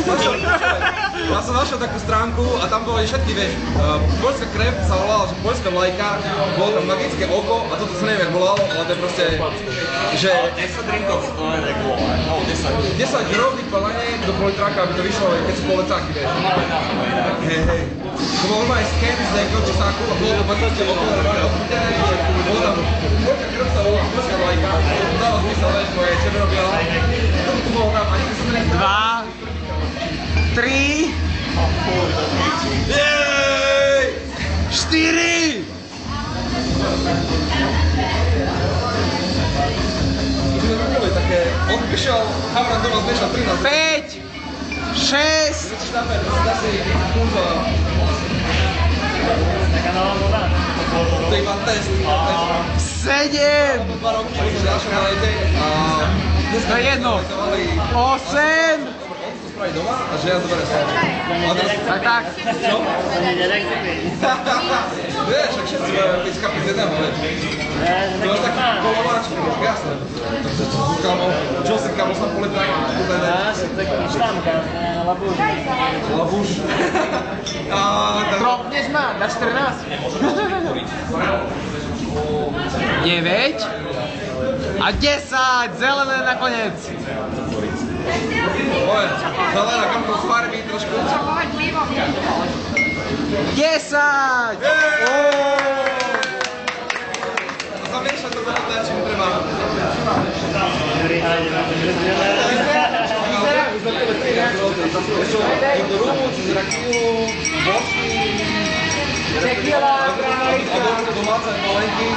Ja som našiel takú stránku a tam boli všetky, vieš, poľská krev sa volala, že poľská vlajka, bolo tam magické oko a toto sa neviem, jak volalo, ale to je proste, že 10 drinkov, 10 rovných baleniek do politráka, aby to vyšlo, keď sú polecáky, vieš. Hej. To bol normálne sken z nejakého česáku a bolo to magické oko, bolo tam poľská krev sa volala, poľská vlajka, dalo zmysel, vieš, moje červeno-biela. To bolo tam ani 2, 3, 4. Také, on prišiel, Havran doma zmešal 5, 13. 6. To je iba test. 7. 2 roky, čo sa začal na lete a To je jedno. 8. spraviť doma a že ja zoberiem sa. Tak. Čo? Vieš, ak všetci majú keď kapiť z jedného, vieš. To máš taký kolováč, jasné. Takže to sú kamo, Joseph kamo sa poleták. Štamka, labuš. Labuš. Tropneš ma, dáš 14. 9. A 10, zelené nakoniec. Oje, zelená kamko z farby trošku. 10. Zamiešať to veľa dať, čo mu treba. Od rumu, cez rakiju, bočky. Tequila, a domáce malenky.